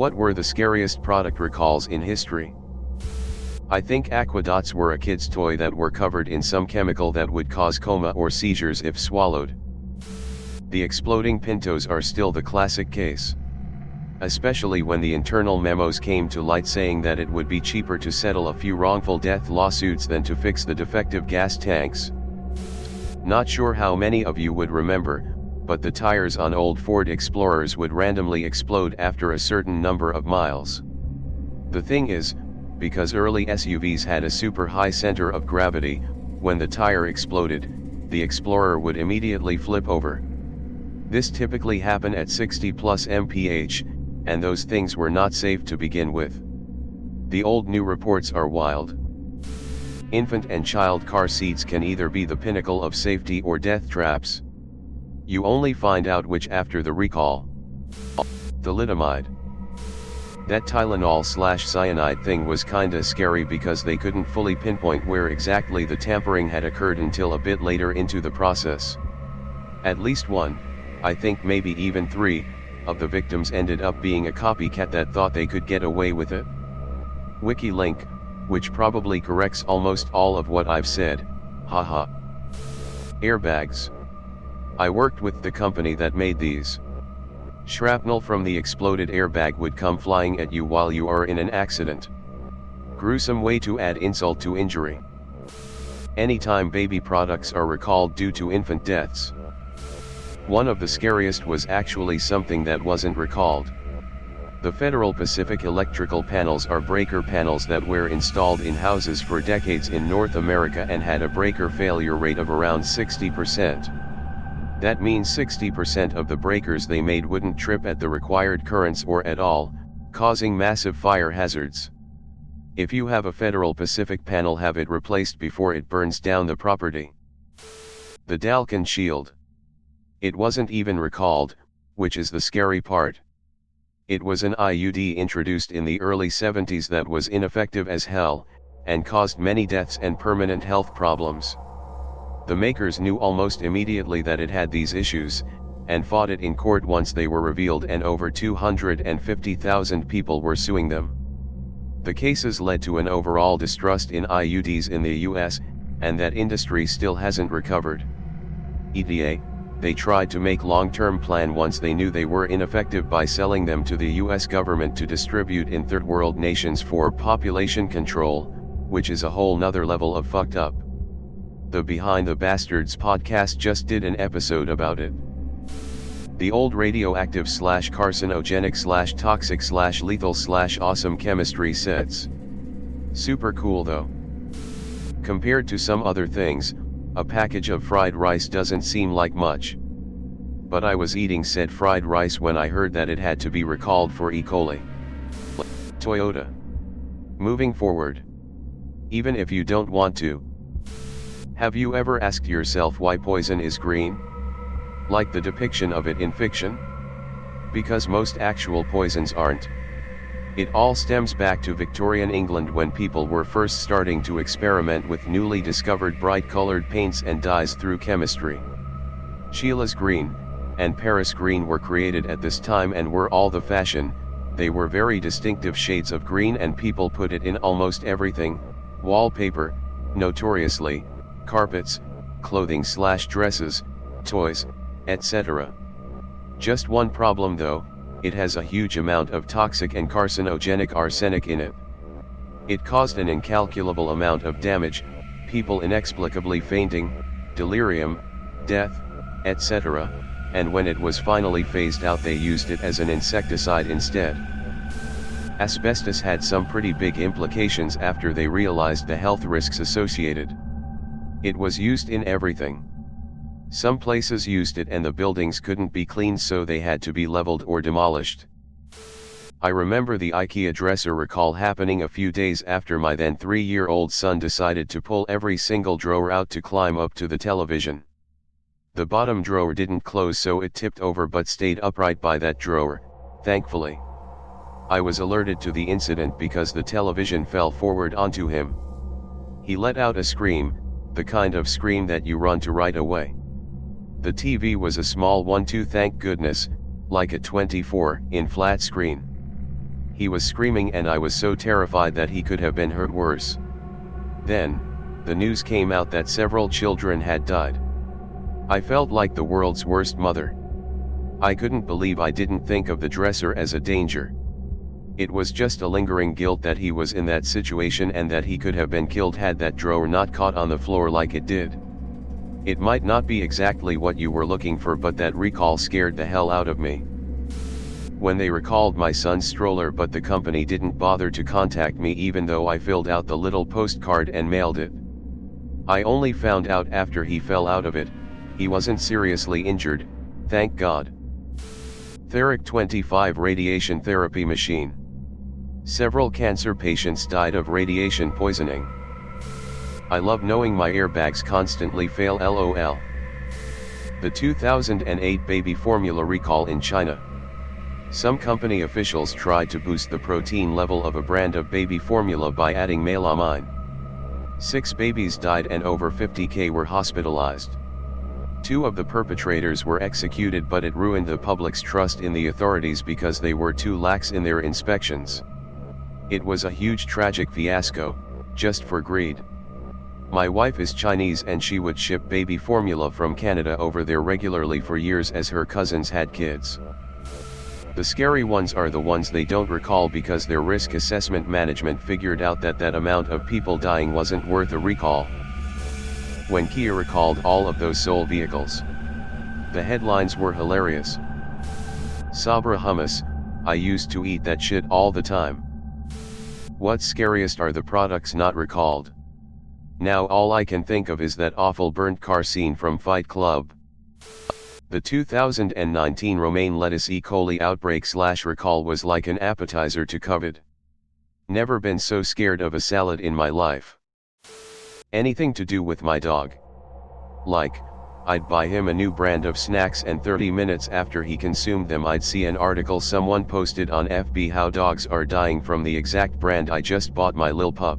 What were the scariest product recalls in history? I think aquadots were a kid's toy that were covered in some chemical that would cause coma or seizures if swallowed. The exploding Pintos are still the classic case. Especially when the internal memos came to light saying that it would be cheaper to settle a few wrongful death lawsuits than to fix the defective gas tanks. Not sure how many of you would remember, but the tires on old Ford Explorers would randomly explode after a certain number of miles. The thing is, because early SUVs had a super high center of gravity, when the tire exploded, the Explorer would immediately flip over. This typically happened at 60 plus mph, and those things were not safe to begin with. The old new reports are wild. Infant and child car seats can either be the pinnacle of safety or death traps. You only find out which after the recall. Thalidomide. That Tylenol/cyanide thing was kinda scary because they couldn't fully pinpoint where exactly the tampering had occurred until a bit later into the process. At least one, I think maybe even three, of the victims ended up being a copycat that thought they could get away with it. Wiki link, which probably corrects almost all of what I've said, haha. Airbags. I worked with the company that made these. Shrapnel from the exploded airbag would come flying at you while you are in an accident. Gruesome way to add insult to injury. Anytime baby products are recalled due to infant deaths. One of the scariest was actually something that wasn't recalled. The Federal Pacific electrical panels are breaker panels that were installed in houses for decades in North America and had a breaker failure rate of around 60%. That means 60% of the breakers they made wouldn't trip at the required currents or at all, causing massive fire hazards. If you have a Federal Pacific panel, have it replaced before it burns down the property. The Dalkin shield. It wasn't even recalled, which is the scary part. It was an IUD introduced in the early 70s that was ineffective as hell, and caused many deaths and permanent health problems. The makers knew almost immediately that it had these issues, and fought it in court once they were revealed, and over 250,000 people were suing them. The cases led to an overall distrust in IUDs in the US, and that industry still hasn't recovered. ETA, they tried to make long-term plan once they knew they were ineffective by selling them to the US government to distribute in third world nations for population control, which is a whole nother level of fucked up. The Behind the Bastards podcast just did an episode about it. The old radioactive/carcinogenic/toxic/lethal/awesome chemistry sets. Super cool though. Compared to some other things, a package of fried rice doesn't seem like much. But I was eating said fried rice when I heard that it had to be recalled for E. coli. Toyota. Moving forward. Even if you don't want to. Have you ever asked yourself why poison is green? Like the depiction of it in fiction? Because most actual poisons aren't. It all stems back to Victorian England when people were first starting to experiment with newly discovered bright-colored paints and dyes through chemistry. Sheila's green and Paris green were created at this time and were all the fashion. They were very distinctive shades of green and people put it in almost everything: wallpaper, notoriously, carpets, clothing/dresses, toys, etc. Just one problem though. It has a huge amount of toxic and carcinogenic arsenic in it. It caused an incalculable amount of damage, people inexplicably fainting, delirium, death, etc., and when it was finally phased out they used it as an insecticide instead. Asbestos had some pretty big implications after they realized the health risks associated. It was used in everything. Some places used it and the buildings couldn't be cleaned, so they had to be leveled or demolished. I remember the IKEA dresser recall happening a few days after my then 3-year-old son decided to pull every single drawer out to climb up to the television. The bottom drawer didn't close, so it tipped over but stayed upright by that drawer, thankfully. I was alerted to the incident because the television fell forward onto him. He let out a scream, the kind of scream that you run to right away. The TV was a small one too, thank goodness, like a 24-in flat screen. He was screaming and I was so terrified that he could have been hurt worse. Then, the news came out that several children had died. I felt like the world's worst mother. I couldn't believe I didn't think of the dresser as a danger. It was just a lingering guilt that he was in that situation and that he could have been killed had that drawer not caught on the floor like it did. It might not be exactly what you were looking for, but that recall scared the hell out of me. When they recalled my son's stroller, but the company didn't bother to contact me even though I filled out the little postcard and mailed it. I only found out after he fell out of it. He wasn't seriously injured, thank God. Theric 25 radiation therapy machine. Several cancer patients died of radiation poisoning. I love knowing my airbags constantly fail, LOL. The 2008 baby formula recall in China. Some company officials tried to boost the protein level of a brand of baby formula by adding melamine. 6 babies died and over 50,000 were hospitalized. 2 of the perpetrators were executed, but it ruined the public's trust in the authorities because they were too lax in their inspections. It was a huge tragic fiasco, just for greed. My wife is Chinese and she would ship baby formula from Canada over there regularly for years as her cousins had kids. The scary ones are the ones they don't recall because their risk assessment management figured out that that amount of people dying wasn't worth a recall. When Kia recalled all of those Seoul vehicles, the headlines were hilarious. Sabra hummus, I used to eat that shit all the time. What's scariest are the products not recalled. Now all I can think of is that awful burnt car scene from Fight Club. The 2019 romaine lettuce E. coli outbreak/recall was like an appetizer to COVID. Never been so scared of a salad in my life. Anything to do with my dog. Like, I'd buy him a new brand of snacks and 30 minutes after he consumed them I'd see an article someone posted on FB how dogs are dying from the exact brand I just bought my lil pup.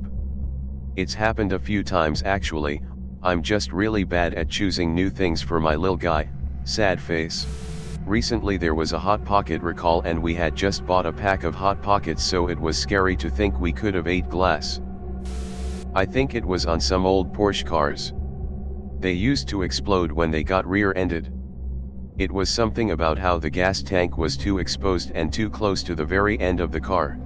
It's happened a few times actually. I'm just really bad at choosing new things for my lil guy, sad face. Recently there was a Hot Pocket recall and we had just bought a pack of Hot Pockets, so it was scary to think we could have ate glass. I think it was on some old Porsche cars. They used to explode when they got rear-ended. It was something about how the gas tank was too exposed and too close to the very end of the car.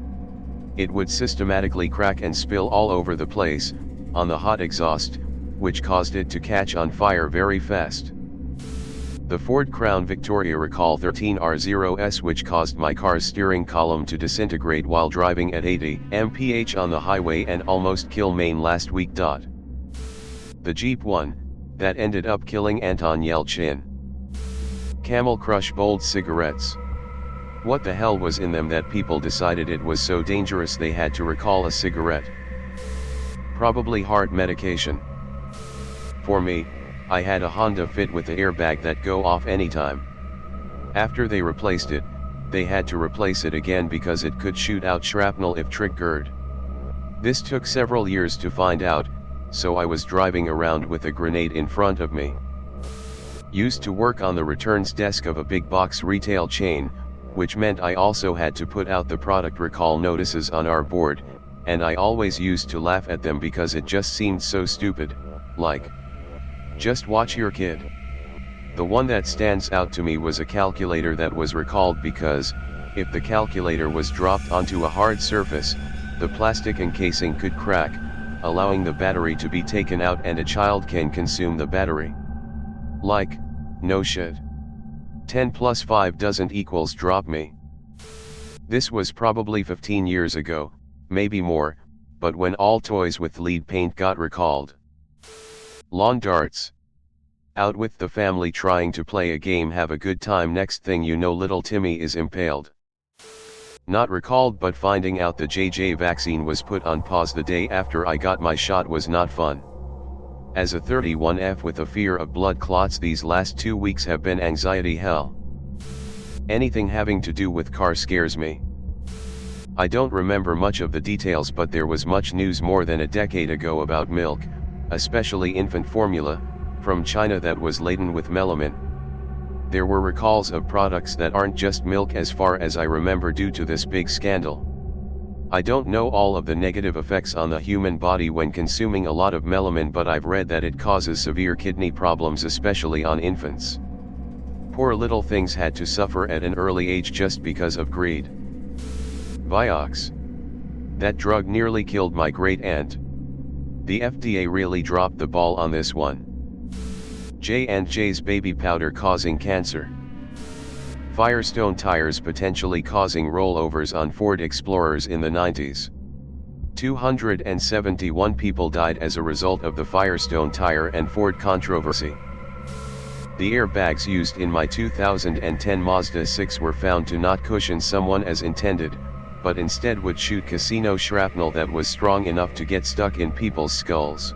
It would systematically crack and spill all over the place, on the hot exhaust, which caused it to catch on fire very fast. The Ford Crown Victoria recall 13R0S, which caused my car's steering column to disintegrate while driving at 80 mph on the highway and almost kill Maine last week. The Jeep one, that ended up killing Anton Yelchin. Camel Crush Bold cigarettes. What the hell was in them that people decided it was so dangerous they had to recall a cigarette? Probably heart medication. For me, I had a Honda Fit with the airbag that go off anytime. After they replaced it, they had to replace it again because it could shoot out shrapnel if triggered. This took several years to find out, so I was driving around with a grenade in front of me. Used to work on the returns desk of a big box retail chain, which meant I also had to put out the product recall notices on our board, and I always used to laugh at them because it just seemed so stupid, like, just watch your kid. The one that stands out to me was a calculator that was recalled because, if the calculator was dropped onto a hard surface, the plastic encasing could crack, allowing the battery to be taken out and a child can consume the battery. Like, no shit. 10 plus 5 doesn't equals drop me. This was probably 15 years ago, maybe more, but when all toys with lead paint got recalled. Lawn darts. Out with the family trying to play a game, have a good time, next thing you know little Timmy is impaled. Not recalled, but finding out the JJ vaccine was put on pause the day after I got my shot was not fun. As a 31F with a fear of blood clots, these last 2 weeks have been anxiety hell. Anything having to do with car scares me. I don't remember much of the details, but there was much news more than a decade ago about milk, especially infant formula, from China that was laden with melamine. There were recalls of products that aren't just milk as far as I remember due to this big scandal. I don't know all of the negative effects on the human body when consuming a lot of melamine, but I've read that it causes severe kidney problems, especially on infants. Poor little things had to suffer at an early age just because of greed. Vioxx. That drug nearly killed my great aunt. The FDA really dropped the ball on this one. J&J's baby powder causing cancer. Firestone tires potentially causing rollovers on Ford Explorers in the 90s. 271 people died as a result of the Firestone tire and Ford controversy. The airbags used in my 2010 Mazda 6 were found to not cushion someone as intended, but instead would shoot casino shrapnel that was strong enough to get stuck in people's skulls.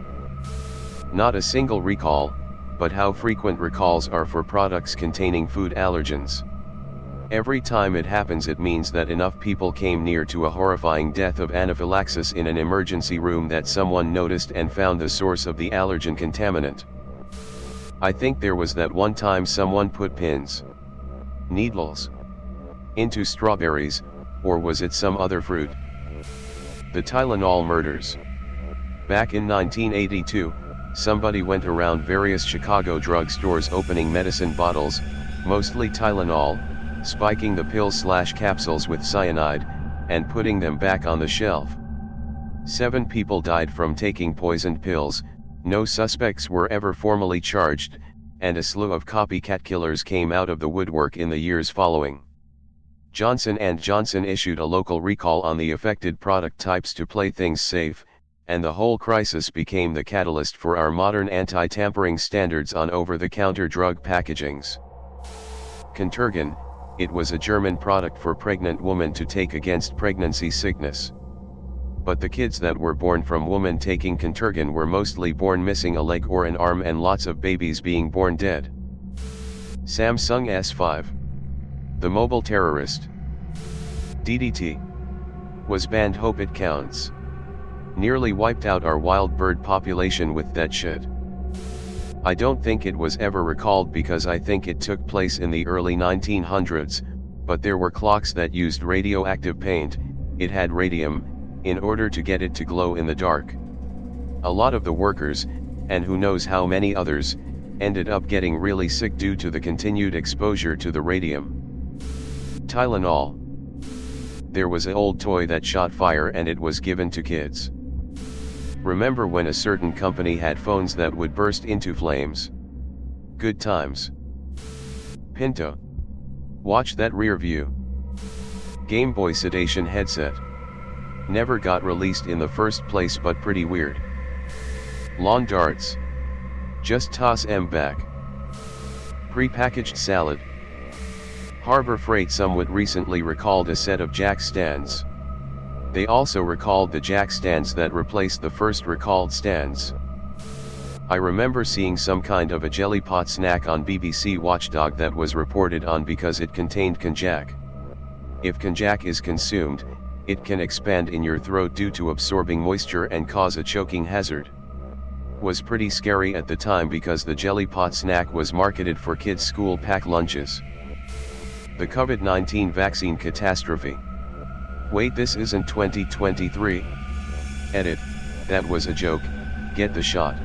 Not a single recall, but how frequent recalls are for products containing food allergens. Every time it happens, it means that enough people came near to a horrifying death of anaphylaxis in an emergency room that someone noticed and found the source of the allergen contaminant. I think there was that one time someone put pins, needles, into strawberries, or was it some other fruit? The Tylenol murders. Back in 1982, somebody went around various Chicago drugstores opening medicine bottles, mostly Tylenol, spiking the pills/capsules with cyanide, and putting them back on the shelf. 7 people died from taking poisoned pills, no suspects were ever formally charged, and a slew of copycat killers came out of the woodwork in the years following. Johnson & Johnson issued a local recall on the affected product types to play things safe, and the whole crisis became the catalyst for our modern anti-tampering standards on over-the-counter drug packagings. Contergan, it was a German product for pregnant women to take against pregnancy sickness. But the kids that were born from women taking Contergan were mostly born missing a leg or an arm, and lots of babies being born dead. Samsung S5. The mobile terrorist. DDT. Was banned, hope it counts. Nearly wiped out our wild bird population with that shit. I don't think it was ever recalled because I think it took place in the early 1900s, but there were clocks that used radioactive paint, it had radium, in order to get it to glow in the dark. A lot of the workers, and who knows how many others, ended up getting really sick due to the continued exposure to the radium. Tylenol. There was an old toy that shot fire and it was given to kids. Remember when a certain company had phones that would burst into flames? Good times. Pinto. Watch that rear view. Game Boy sedation headset. Never got released in the first place, but pretty weird. Lawn darts. Just toss 'em back. Pre-packaged salad. Harbor Freight somewhat recently recalled a set of jack stands. They also recalled the jack stands that replaced the first recalled stands. I remember seeing some kind of a jelly pot snack on BBC Watchdog that was reported on because it contained konjac. If konjac is consumed, it can expand in your throat due to absorbing moisture and cause a choking hazard. Was pretty scary at the time because the jelly pot snack was marketed for kids' school pack lunches. The COVID-19 vaccine catastrophe. Wait, this isn't 2023? Edit, that was a joke, get the shot.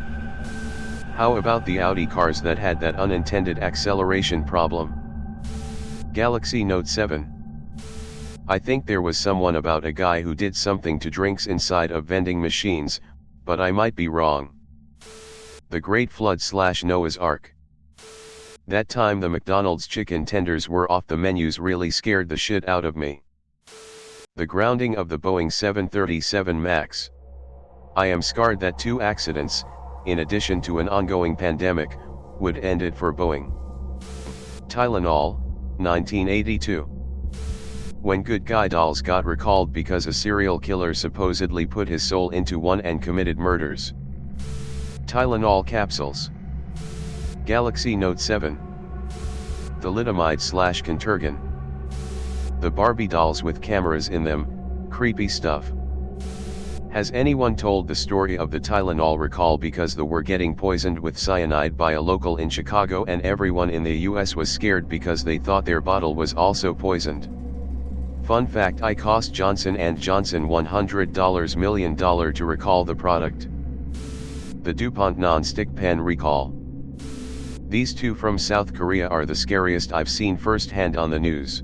How about the Audi cars that had that unintended acceleration problem? Galaxy Note 7. I think there was someone about a guy who did something to drinks inside of vending machines, but I might be wrong. The Great Flood/Noah's Ark. That time the McDonald's chicken tenders were off the menus really scared the shit out of me. The grounding of the Boeing 737 MAX. I am scarred that 2 accidents, in addition to an ongoing pandemic, would end it for Boeing. Tylenol, 1982. When good guy dolls got recalled because a serial killer supposedly put his soul into one and committed murders. Tylenol capsules. Galaxy Note 7. Thalidomide/Contergan. The Barbie dolls with cameras in them, creepy stuff. Has anyone told the story of the Tylenol recall because they were getting poisoned with cyanide by a local in Chicago and everyone in the US was scared because they thought their bottle was also poisoned? Fun fact: I cost Johnson & Johnson $100 million to recall the product. The DuPont non-stick pen recall. These two from South Korea are the scariest I've seen firsthand on the news.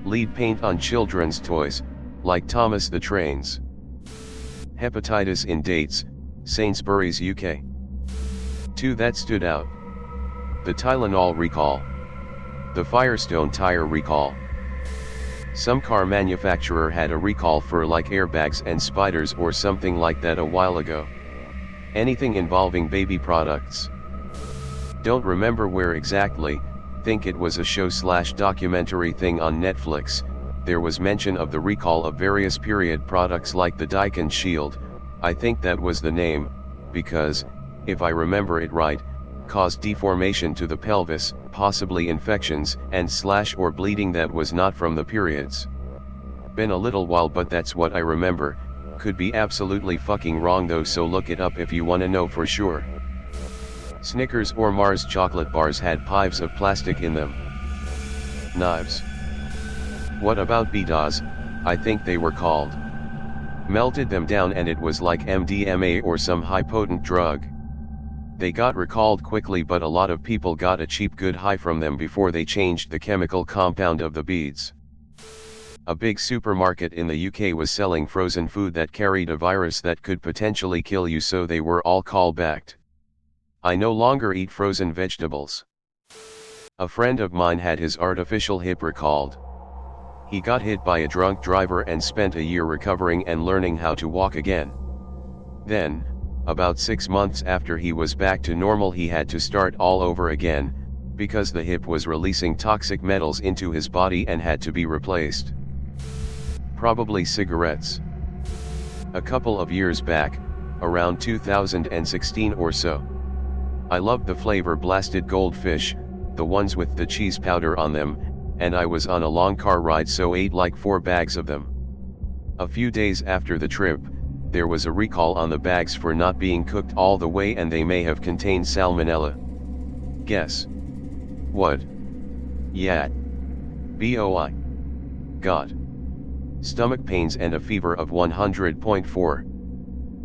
Lead paint on children's toys, like Thomas the Trains. Hepatitis in dates, Sainsbury's UK. Two that stood out. The Tylenol recall. The Firestone tire recall. Some car manufacturer had a recall for like airbags and spiders or something like that a while ago. Anything involving baby products. Don't remember where exactly, think it was a show/documentary thing on Netflix. There was mention of the recall of various period products like the Daikin Shield, I think that was the name, because, if I remember it right, caused deformation to the pelvis, possibly infections and/or bleeding that was not from the periods. Been a little while, but that's what I remember. Could be absolutely fucking wrong though, so look it up if you wanna know for sure. Snickers or Mars chocolate bars had pipes of plastic in them. Knives. What about Betas, I think they were called. Melted them down and it was like MDMA or some high potent drug. They got recalled quickly, but a lot of people got a cheap good high from them before they changed the chemical compound of the beads. A big supermarket in the UK was selling frozen food that carried a virus that could potentially kill you, so they were all call-backed. I no longer eat frozen vegetables. A friend of mine had his artificial hip recalled. He got hit by a drunk driver and spent a year recovering and learning how to walk again. Then, about 6 months after he was back to normal, he had to start all over again, because the hip was releasing toxic metals into his body and had to be replaced. Probably cigarettes. A couple of years back, around 2016 or so. I loved the flavor blasted goldfish, the ones with the cheese powder on them, and I was on a long car ride, so ate like 4 bags of them. A few days after the trip, there was a recall on the bags for not being cooked all the way, and they may have contained salmonella. Guess what? Yeah. BOI. God. Stomach pains and a fever of 100.4.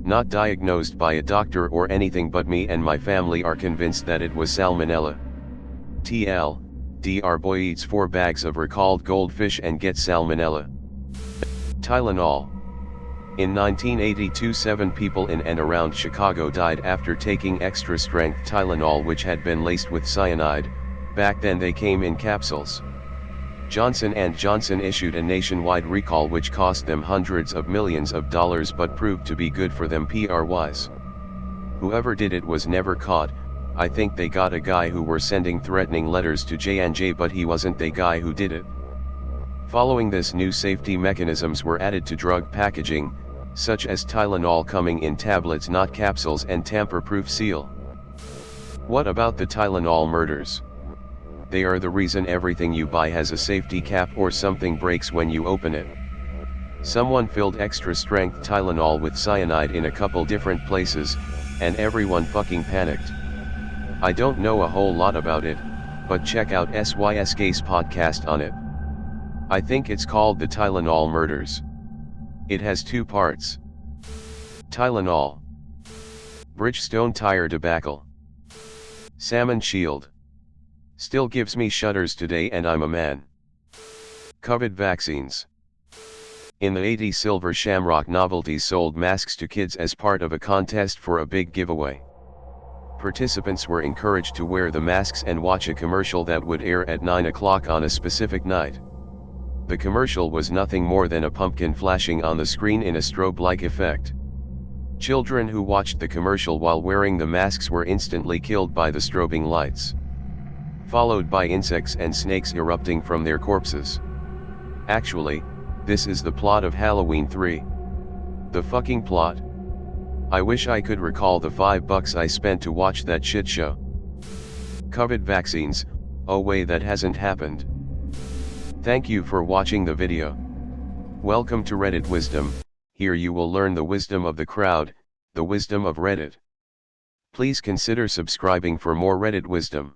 Not diagnosed by a doctor or anything, but me and my family are convinced that it was salmonella. Dr. Boy eats 4 bags of recalled goldfish and gets salmonella. Tylenol. In 1982, 7 people in and around Chicago died after taking extra-strength Tylenol, which had been laced with cyanide. Back then they came in capsules. Johnson & Johnson issued a nationwide recall which cost them hundreds of millions of dollars, but proved to be good for them PR-wise. Whoever did it was never caught. I think they got a guy who were sending threatening letters to J&J, but he wasn't the guy who did it. Following this, new safety mechanisms were added to drug packaging, such as Tylenol coming in tablets not capsules and tamper-proof seal. What about the Tylenol murders? They are the reason everything you buy has a safety cap or something breaks when you open it. Someone filled extra-strength Tylenol with cyanide in a couple different places, and everyone fucking panicked. I don't know a whole lot about it, but check out SYSK's podcast on it. I think it's called the Tylenol Murders. It has 2 parts. Tylenol. Bridgestone tire debacle. Salmon shield. Still gives me shudders today, and I'm a man. COVID vaccines. In the 80s, Silver Shamrock Novelties sold masks to kids as part of a contest for a big giveaway. Participants were encouraged to wear the masks and watch a commercial that would air at 9 o'clock on a specific night. The commercial was nothing more than a pumpkin flashing on the screen in a strobe-like effect. Children who watched the commercial while wearing the masks were instantly killed by the strobing lights, followed by insects and snakes erupting from their corpses. Actually, this is the plot of Halloween 3. The fucking plot. I wish I could recall the $5 I spent to watch that shit show. COVID vaccines, oh wait, that hasn't happened. Thank you for watching the video. Welcome to Reddit Wisdom. Here you will learn the wisdom of the crowd, the wisdom of Reddit. Please consider subscribing for more Reddit wisdom.